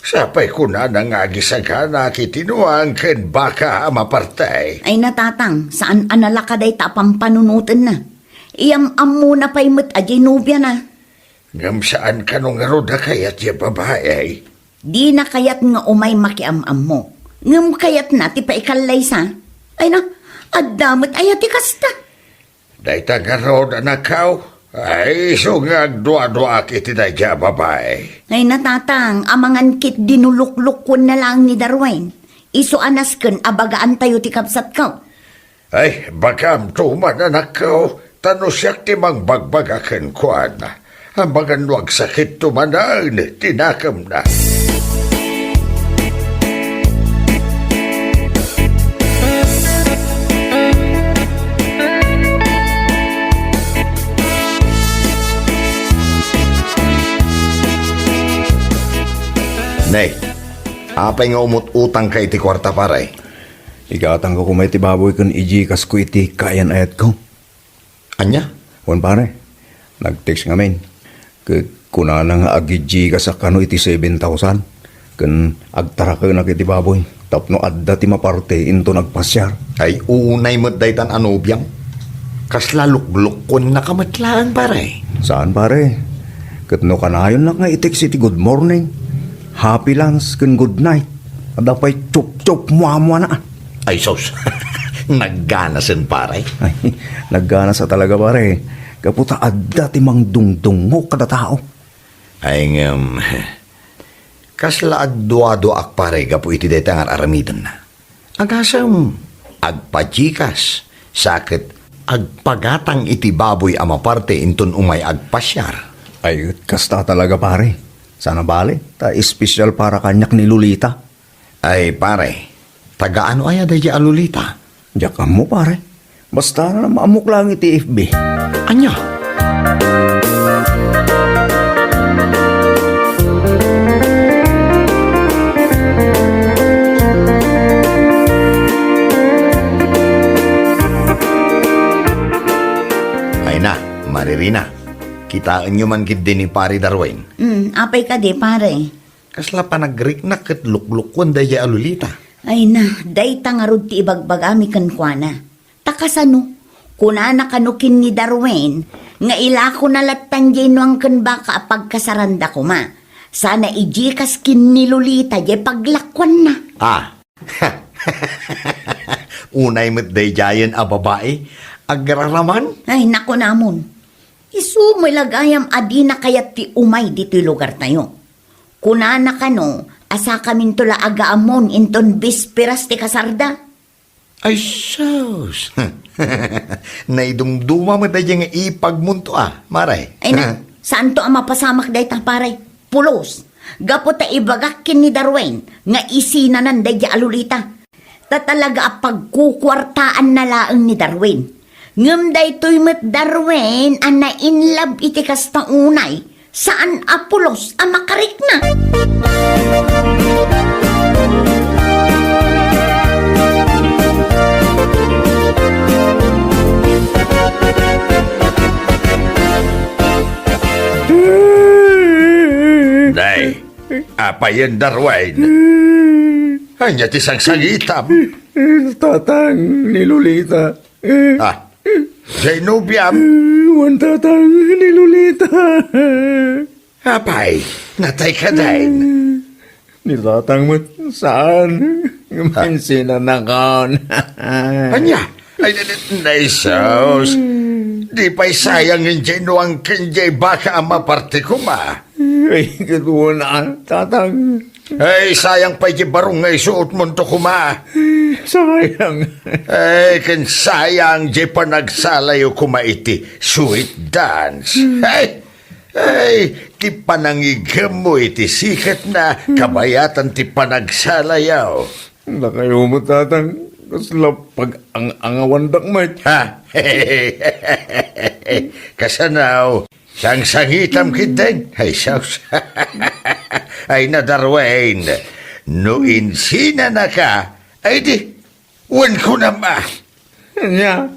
Sapay ko na nangagisagana kitinuang ken baka mapartay. Ay natatang, saan analakaday tapang panunutan na. Iyam ammo na pa'y mat a Genobia na. Ngam saan ka nung aruda kayat ya babae? Di na kayat nga umay makiam-am mo. Ngam kayat na ti paikalay sa. Ay na, adamot ay ati kasta. Dahita nga raw anak ka. Ay, so nga dua-dua kiti na ya babae. Ay natatang, amangan kit dinuluklukon na lang ni Darwin. Iso anasken abagaan tayo ti kapsat ka. Ay, bagam tuman anak ka. Tano siyak ti mang bagbagaken kuan. Ang bagan wag sakit tumanaan, tinakam na. Apay nga umut-utang kay ti kwarta pare. Igatang ko kumay ti baboy kan ijikas ko iti kayan ayat ko. Anya? Wan pare, nag-text nga men. Kuna na nga agijikas sa kano iti 7,000. Kan agtara ka na kiti baboy. Tapno adda ti maparte into nagpasyar. Ay unay mo't daytan anobiyang. Kasla lukluk ko na kamatlaan pare. Saan pare? Katno kanayon lang nga i-text iti good morning. Happy lunch kan good night. Ada pa'y chup-chup muamua na. Ay sos, nagganasan pare. Ay, naggana sa talaga pare. Kaputa adda ti mang dungdungo kada tao. Ay kasla agduado ak pare gapu iti detang aramidan na. Agasam, agpajikas, sakit, agpagatang iti baboy amaparte inton umay agpasyar. Ay, kasta talaga pare. Sana bale, ta espesyal para kanyak ni Lolita. Ay pare, taga-ano aya da alulita? Diyak mo pare. Basta na maamok lang iti FB. Anya? Ay na, Maririna. Kitaan nyo man kid din ni Pari Darwin. Apay ka di, pare. Kasla pa nagriknak ket luklukon da alulita. Ay na, day tangarod ti ibagbagami kan kuana. Takasano, kuna na kanukin ni Darwin, nga ila ko nalatan dyan ang kan baka pagkasaranda ko ma. Sana ijikas kin ni Lolita dyan paglakwan na. Unay mo't day jayan a babae, agraraman? Ay, naku namon. Isu mo lagayam adi na kayat ti umay dito lugar tayo. Kuna na kano, asa kamin tula agaamon inton bisperas ti kasarda. Ay, sus. Naidumduma mo tayo nga ipagmunto maray. Ay na, saan to ang mapasamak day ta paray? Pulos. Gapo ta ibagakin ni Darwin nga isinanan day alulita. Ta talaga pagkukwartaan na laang ni Darwin. Ngam day to'y met Darwin ang na-inlove iti kasta unay. Saan apulos ang makarik na? Day, apa yan Darwin? Hanya tisang sangitam. Tatang ni Lolita. Zenobiam. Wan tatang ni Lolita. Apay, natay ka din. Ni tatang mo saan? Ngayon na kaon. Anya? Ay, sus. Di pa'y sayang yung Zeno ang kinjay baka ang maparte ko ma. Ay, katuwa na, tatang. Ay, sayang pa'y barong ngay suot mo to kuma. Sayang. Ay, kan sayang di pa nagsalayo kumaiti sweet dance. Ay, ti panangigam mo iti sikat na kabayatan ti panagsalayaw. Nakayo mo, tatang. Kasla pag ang angawandak mo. Kasanaw, siyang sangitam kiteng. Ay, saus. Ay, na Darwin, no insina na ka, ay di, wan ko na ma. Nya.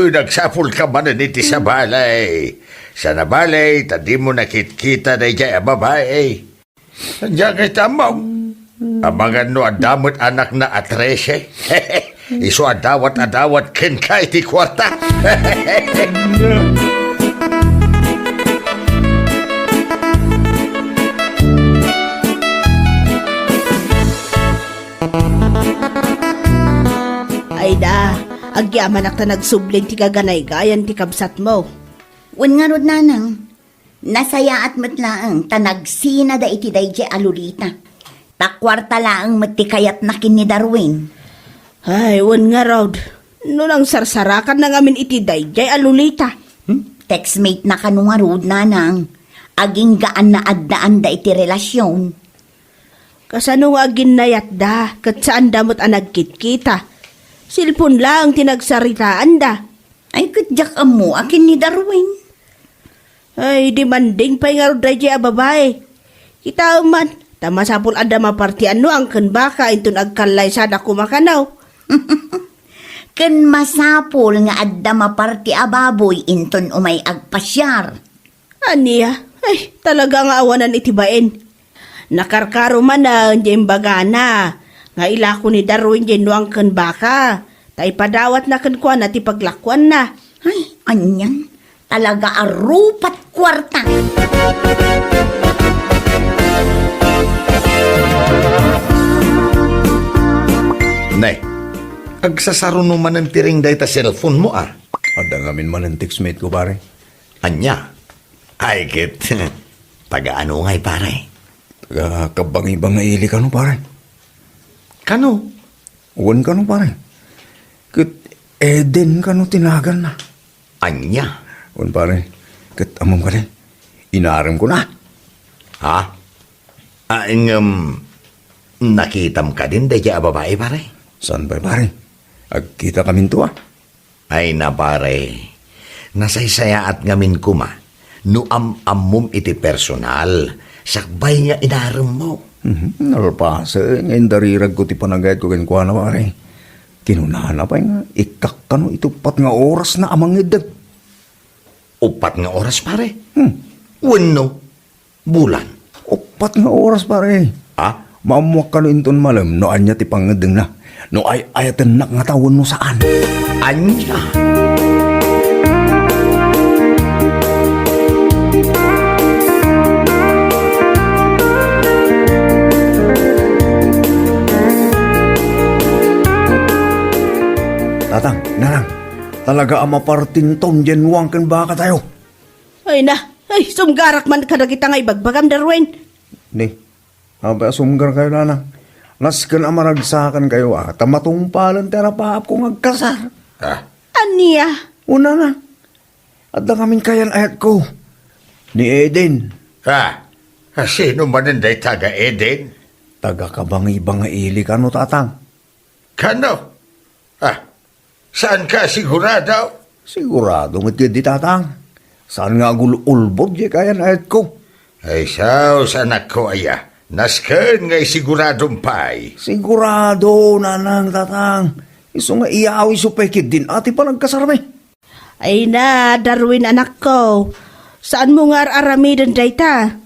Nagsapul ka ba na niti sa balay? Sa nabalay, tadi mo nakit-kita na iya babae. Nandiyan kay tamaw. Amangan no adamot anak na atrese. Iso adawat ken kay ti kwarta. Ay da, agyaman ak ta nagsubling ti kaganay gayan ti kabsat mo. Wan nga rod nanang, nasaya at matlaang tanagsina da iti dayje alulita. Takwarta laang matikayat na kin ni Darwin. Ay, wan nga rod. No lang sarsarakan na ngamin iti dayjay alulita. Textmate na kanu nga rod nanang. Aging gaan na addaan da iti relasyon. Kasano nga ginayat da, kat saan damot ang nagkit-kita. Silpon lang tinagsaritaan da. Ay kutyak mo akin ni Darwin. Ay, demanding pa nga rod dayjay a babae. Kita man, Tama sapul ada mapartian no ang kan baka intun agkalay sada kumakanaw. Ken masapol nga adda maparti a baboy inton umay agpasyar. Aniya, ay talaga nga awanan itibain. Nakarkaro man na dyan bagana. Nga ila ko ni Darwin dyan no ang kan baka. Tay padawat na kan kwa na ti paglakwan na. Ay, anyan. Talaga arupat kwarta. Nay, agsasaro naman ang tiring dahi ta cellphone mo ah. Adda ngamin man ang textmate ko, pare. Anya? Ay, kit. Taga-ano ngay, pare? Taga kabangi-bangaili ka no, pare. Kano? Uwan ka no, pare. Kat Eden ka no tinagan na. Anya? Uwan, pare. Kat amam ka din. Inaram ko na. Ha? Nakitam ka din dahi a babae, pare? Saan ba, pare? Agkita kami to, ah. Ay na, pare. Nasaysaya at ngamin kuma. No amum iti personal. Sakbay nga inaram mo. Nalpasa. Ngayon darirag ko ti panagayat ko kinuha na, pare. Kinunana pa nga. Ikak ka no, itupat nga oras na amang idag. Upat nga oras, pare? Wano? Bulan? Upat nga oras, pare. Ha? Mamuak ka no inton malam, no anya ti pangadeng na. No ay ayatan nak nga tawon mo saan. Anya? Tatang, narang. Talaga ang maparting ton dyan wang kan baka tayo. Ay na, ay sumgarak man ka na kita nga ibagbagam Darwin. Ni, abay asumgar kayo nanang. Naskan amaragsakan kayo tamatungpalan tera paap kong agkasar. Ha? Aniya, Una na. At na kaming kayan ayat ko. Ni Eden. Ha? Sino man ang dahi taga Eden? Taga kabangi-bangaili ka no tatang. Kano? Ha? Saan ka sigurado? Sigurado ngat di tatang. Saan nga ulbod di kayan ayat ko. Ay sao sa anak ko aya. Nasken ngay siguradong pay. Sigurado nanang tatang. Iso nga iyawi supekid din ati pa nagkasarami. ay na Darwin anak ko. Saan mo nga aramidan dayta?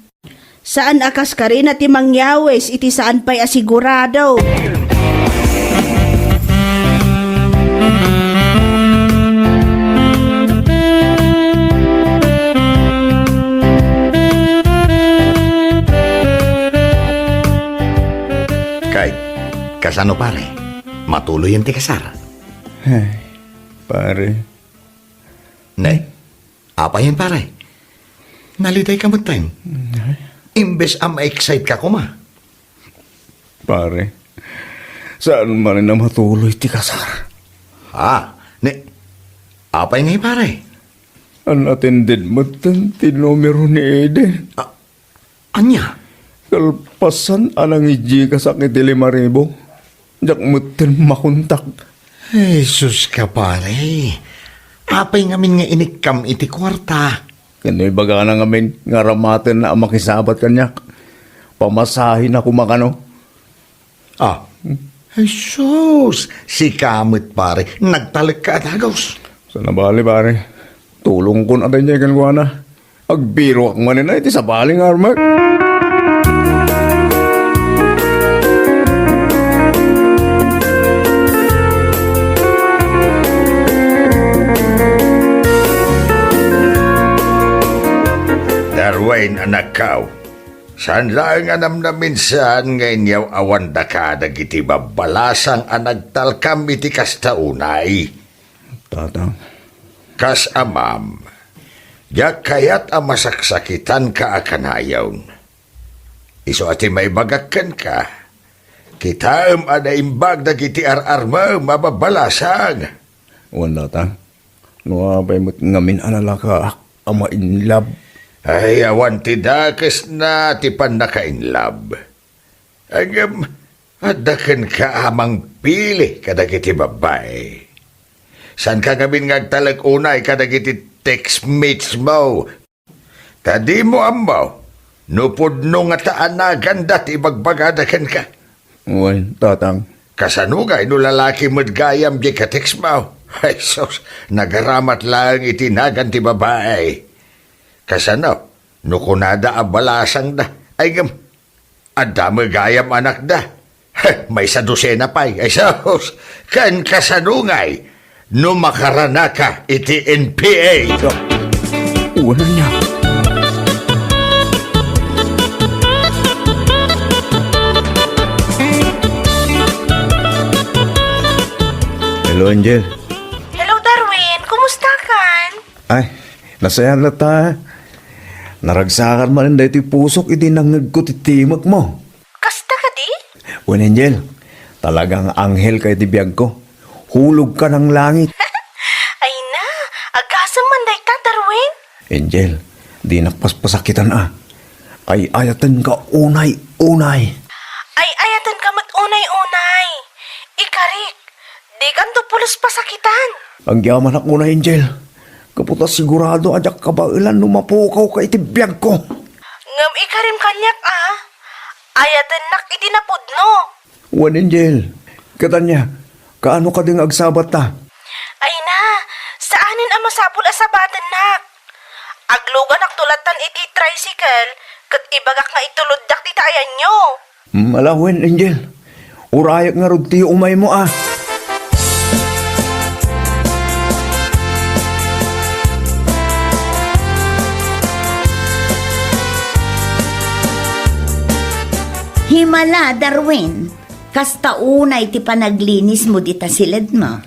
Saan akas ka rin at imangyawes iti saan pa'y asigurado? Kasano pare? Matuloy yung tikasar. Pare. Nay, apa yan pare? Nalitay ka matay. Imbes ma-excite ka kuma. Pare. Saan man na matuloy ti kasar? Ha? Apa yung ngay pare? Unattended mo ti numero ni Eden. Anya? Kalpasan anang iji ka sa kitilimarebo. Diyak mutin makuntak. Jesus ka pare. Apay ngamin nga inikam iti kwarta. Kano'y baga na ngamin nga ramaten na makisabat kanyak. Pamasahin ako makano. Jesus! Si kamot pare. Nagtalik ka at hagos. Sa nabali pare. Tulong ko na tayo niya kanwa na. Agbiro ak manin na iti sa baling armag. Darwin anak kao. Saan lang anam na minsan ngayon yaw awan da ka dagiti babalasang anagtalkam iti kastaunay. Tatang. Kas amam. Yak kayat amasaksakitan ka akanayawn. Iso ati may bagakan ka. Kitaam ada imbag dagiti ar-arma mababalasang. Wala tang. Nuwabay mo't ngamin analaka ama in love. Ay, awan ti dakes na ti pan naka-inlab. Agam, adakan ka amang pili kadagiti babae. San ka gamin ngagtalag unay kadagiti text mates mo? Tadi mo amaw, Nupudno nga taan na ganda ti bagbagadakan ka. Wan, tatang. Kasanugay no lalaki madgayam di kateks mo. Ay sos, nagaramat lang itinagan ti babae. Kasano, no kunada abalasang da. Ay gam, adama gayam anak da. May sa dosena pa'y. Ay sos, kan kasanungay, no makarana ka iti NPA. Wala niya. Hello, Angel. Hello, Darwin. Kumusta kan? Ay, nasayan na ta. Naragsakan man na ito'y pusok, iti nangag ko titimag mo. Kasta ka di? Wan, Angel, talagang anghel kay ti biyag ko. Hulog ka ng langit. Ay na, agasang manday ta, Darwin. Angel, di nakpaspasakitan Ay ayatan ka unay-unay. Ay ayatan ka mat unay-unay. Ikarik, di kanto pulos pasakitan. Ang yaman ako na, Angel. Kaputa sigurado ajak kabailan numapukaw ka itibiyag ko. Ngam ikarim kanyak ayatan nak itinapudno. Wan, Angel. Katanya, kaano ka ding agsabat ta? Ay na, saanin ang masapul asabatan nak? Aglugan ak tulatan iti tricycle, kat ibagak nga ituluddak ti tayan nyo. Malawin, Angel. Urayak nga rod tiyo umay mo Himala, Darwin. Kasta unay ti panaglinis mo dita silid mo.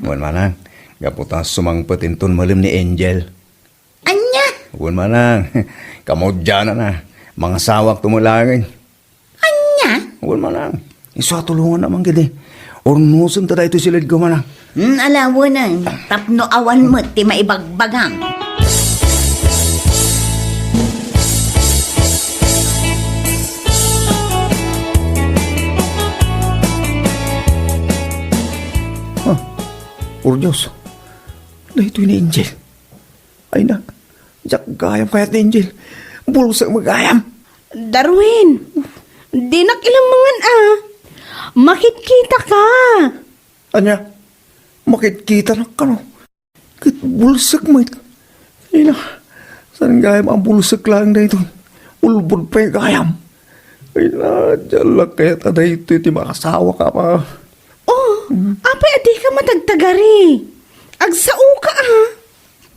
Wan manang, kaputa sumangpatinton malim ni Angel. Anya? Wan manang, kamodya na. Mga sawak tumulangin. Anya? Wan manang, isa tulungan naman gidi. Ornusan tada ito silid ko manang. Alawo na. Tapno awan mo ti maibagbagang. Por Diyos, na ito'y ni Angel. Ay na, jak gayam kaya't ni Angel. Bulsang magayam. Darwin, di nakilang mangan Makikita ka. Anya, makikita na ka no. Kit bulsak mo ito. Ay na, saan gayam ang bulsak lang na ito. Ulbod pa yung gayam. Ay na, dyan lang kaya't na ito iti makasawa ka pa. Oh, apay adi ka matagtagari. Agsao ka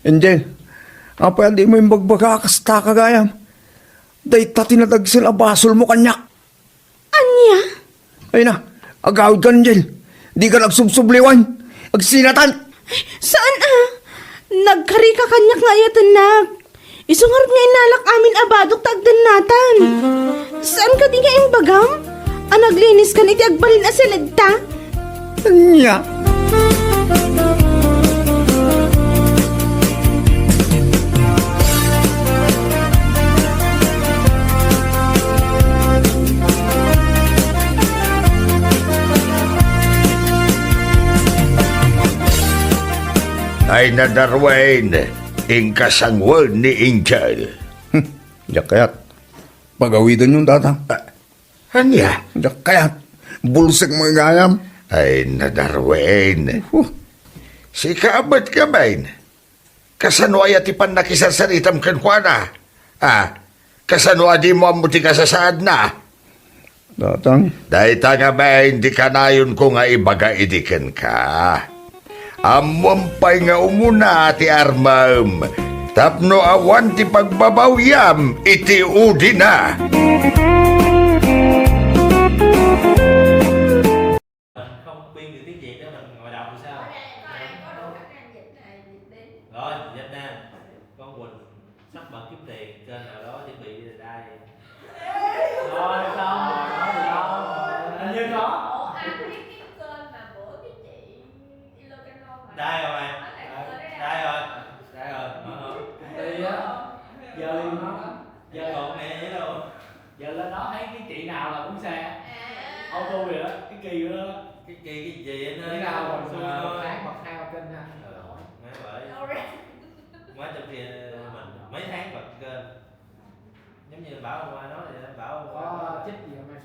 Angel, apa di mo yung bagbaga kasta kagayam? Day ta tinadagsil abasol mo kanyak. Anya? Ay na, agawid ka Angel. Di ka nagsubsubliwan. Agsinatan. Saan Nagkari ka kanyak nga ayatan nak. Isungarot nga inalak amin abadok tagdan natan. Saan ka di nga imbagam? Naglinis ka iti agbalin asilid ta? Anya. Ay na Darwin, ingkasangwal ni Angel. Diyak kayat. Pagawidan yung tatang. Anya? Diyak kayat. Bulsak mga gayam. Ay na Darwin. Si kaabot ka ba Kasano ay atipan na kisasaritam kan kwa na? Kasano adi mo amuti kasasaad na? Tatang. Dahil nga ba hindi ka na yun ko nga ibaga idikan ka. Amumpay nga umuna ti armam. Tapno awan ti pagbabawyam iti udi na. Không khuyên được tiếng Việt đó mình ngồi đọc thì sao? Rồi, Việt Nam, con Quỳnh sắp bật kiếm tiền kênh nào đó chuẩn bị đây. Rồi xong rồi, nói gì đâu? Hình như có. Đây rồi mày. Đây rồi. Đây rồi. Đi á. Giờ còn mẹ vậy đâu. Giờ lên đó thấy cái chị nào là cũng xe auto rồi đó, cái kỳ đó. Cái gì anh ơi? Cái nào mà Xui tháng thôi. bật 2 bật kênh ha. Má bởi. Má trong kia mình mấy tháng bật kênh. giống như Bảo hôm qua nói vậy đó, Bảo hôm qua Có chích gì không em?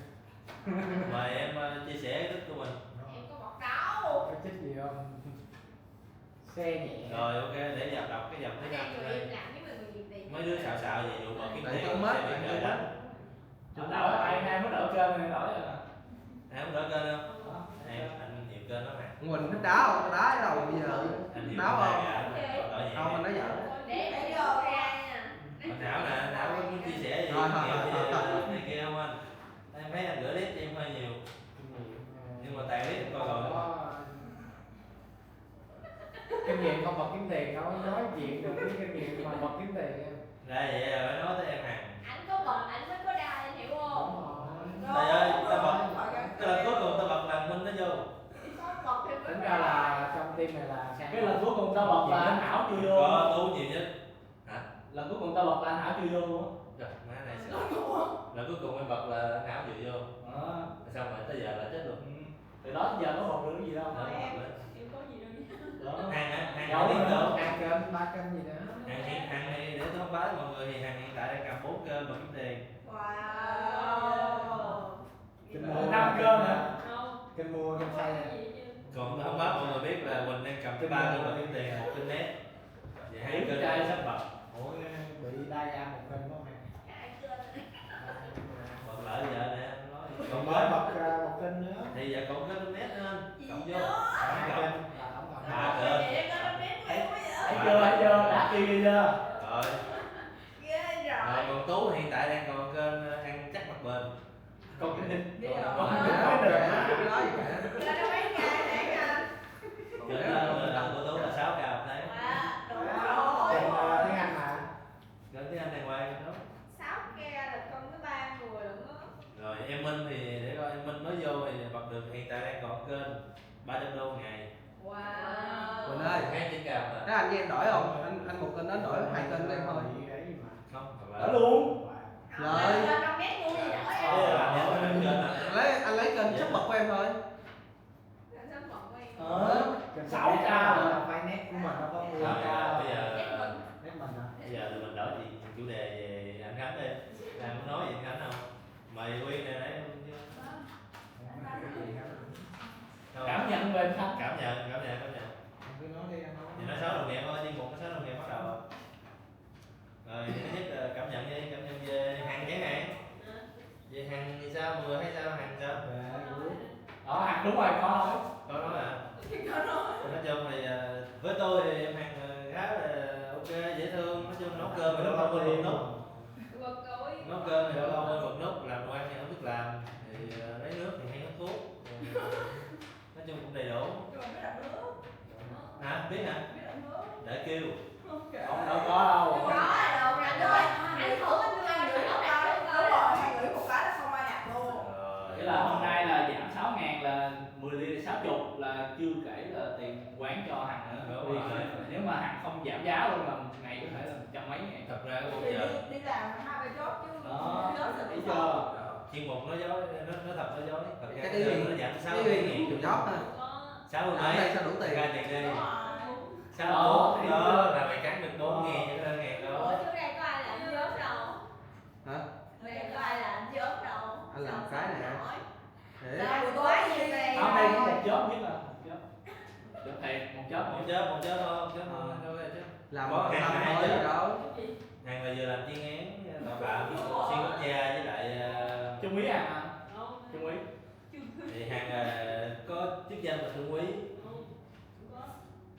mời em chia sẻ cái của mình. Em có bọt đâu. Có chích gì không? Xe nhẹ. Rồi ok, để giờ đọc cái dòng thứ Hai năm người đây. im lặng với người Việt Việt. Mấy đứa xạo xạo gì dụ bật kiếm Để tiền con mất, sẽ bị để gợi con đánh. Đỡ đỡ ai muốn đỡ kênh này đỡ rồi. Ai không đỡ kênh không? Anh nhiều kênh lắm mà. Quỳnh nó đá không? Nó đá cái đầu bây giờ. Anh nhiều Đáo kênh không? này đỡ nhẹ. Không, anh nói giỡn. Để em vô ra nha. Não nè, não có muốn chia sẻ gì Rồi, kinh nghiệm rồi, gì rồi. này kia không anh? Em thấy anh gửi clip cho em hơi nhiều, nhưng mà tài clip coi rồi. Có kinh nghiệm không bật kiếm tiền đâu, nói chuyện được cái kinh nghiệm mà bật kiếm tiền em. Ra vậy là phải nói tới em Hằng. Anh có bọt anh mới có đai, anh hiểu không? Trời ơi, ta bật, cái lần cuối cùng ta bật là Minh nó vô. Có bọt thì mới Tính có ra là đai. trong team này là cái lần cuối cùng tao bật là anh Hảo chưa vô. Có Tú nhiều nhất. Hả? Lần cuối cùng tao bật là anh Hảo chưa vô luôn á. Trời, má này sợ. Lần cuối cùng em bật là não dự vô. Đó. Xong rồi tới giờ là chết luôn. Từ đó tới giờ có bật được cái gì đâu. Đó, Em bật lên. em có gì đâu nha. Đó. Hàng á, hàng Đâu liên mà tục. hai kênh, ba kênh gì nữa. Hàng này để thông báo với mọi người thì hàng hiện tại đang cầm 4 kênh bật kiếm tiền. Wow. Kênh mua 5 kênh hả? Không. Kênh mua, kênh xây hả? Còn thông báo mọi người biết là Quỳnh đang cầm cái 3 kênh bật kiếm tiền, một kênh net. Vậy hai Điểm kênh trai. này sắp bật. Ủa bị đai ra một kênh có không em? Hai kênh. Bật lại giờ nè, em nói. Còn mới bật một kênh nữa. Thì giờ còn kênh net nữa anh, cộng vô. Hai Cộng. kênh là không còn. Ba kênh. Vậy có nó biết quên quá vậy? Thấy chưa, đã kia chưa? Rồi. Ghê Rồi rồi. còn Tú hiện tại đang còn kênh ăn chắc mặt bền. Còn cái hình. Biết rồi. Còn Cái cái đó hình. cái đó gì cả. Kênh nó mấy ngày nãy anh? Kênh của Tú là 6 k một tháng. Wow, đúng Kênh rồi. tiếng Anh mà. Kênh tiếng Anh đàng hoàng đó. 6K là con với 3 người lận đó. Rồi em Minh thì để coi em Minh mới vô thì bật được, hiện tại đang còn kênh 300 đô một ngày. Wow. Quỳnh ơi, Tháng 9 k mà. cái anh với em đổi không? Anh một kênh anh đổi hai kênh của em thôi. Không, thật Ở là luôn. Rồi. Trong mét mua gì nữa Thế là nhớ là kênh là Anh lấy kênh sắp bật của em thôi. Làm sao bận của em? Kênh 6K là phải nét của mình, nó có 10K. bây giờ Nét mình hả? bây giờ thì mình đổi gì chủ đề về anh Khánh đi. Em muốn nói gì anh Khánh không? Mời Quyên này đấy không chứ? Không. Cảm nhận về anh Khánh. Cảm nhận. Cứ nói đi anh nói. Thì nói 6 đồng nghiệp thôi, chuyên mục có 6 đồng nghiệp bắt đầu. Rồi thứ nhất là cảm nhận về hàng chẳng hạn. Về hàng thì sao, mọi người thấy sao, hàng sao? Đó, hàng đúng rồi, có nói. Có nói à? Nói chung thì với tôi thì em hàng khá là ok, dễ thương. Nói chung nấu cơm thì lâu lâu quên bật nút. Quật rồi. Nấu cơm thì lâu lâu quên bật nút, làm đồ ăn thì không biết làm. Thì lấy nước thì hay hút thuốc. Nói chung cũng đầy đủ. Rồi biết làm nước. Hả? Biết hả? Biết làm nước. Để kêu. Ông đâu có đâu. Có đâu làm rồi. Anh thử anh đưa anh gửi một cái. Đúng rồi, anh gửi một cái là không ai làm luôn. Rồi. Nghĩa là hôm nay là giảm 6.000 là 10 ly là 60 là chưa kể là tiền quán cho hàng nữa. Đúng rồi. Nếu mà hàng không giảm giá luôn là một ngày có thể là trăm mấy ngàn. Thật ra cái bộ Thì giờ đi làm 2-3 job chứ. Đó, Job thì thấy cũng chưa? chuyên mục nó dối, nó thật nó dối. Thật ra Cái cái gì? nó giảm 6 Cái mấy gì? nghìn. Chịu gió ha. có. 60 Ở đây mấy. sao đủ tiền? Ra tiền đi. Đúng rồi. 64 đó là mày cắn được 4 ngàn cho nên ngàn Ủa đó. chứ đây có ai làm job đâu. Hả? Đây có ai làm job đâu. Anh làm cái này hả? Để Làm buổi tối gì về. Hôm nay có một job nhất là một job. Job thiệt, một job. Một chớp thôi, chớp thôi, đâu ra chứ. làm Có một hàng năm hai thôi chứ. gì đâu. Hàng là vừa làm chuyên án, tội phạm, xuyên quốc gia với lại Trung úy à? Trung úy. thì hàng có chức danh là trung úy.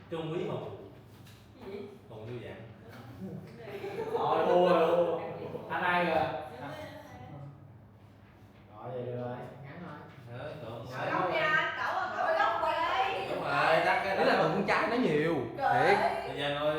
Trung úy Hùng. Hùng như dạng. Rồi, ôi, anh ai rồi? Rồi, vậy được rồi, ngắn thôi. Đó, tưởng Không nha, cậu góc qua đây. đúng rồi, tắt cái Đấy là tụi con trai nó nhiều. Thiệt. Bây giờ ngồi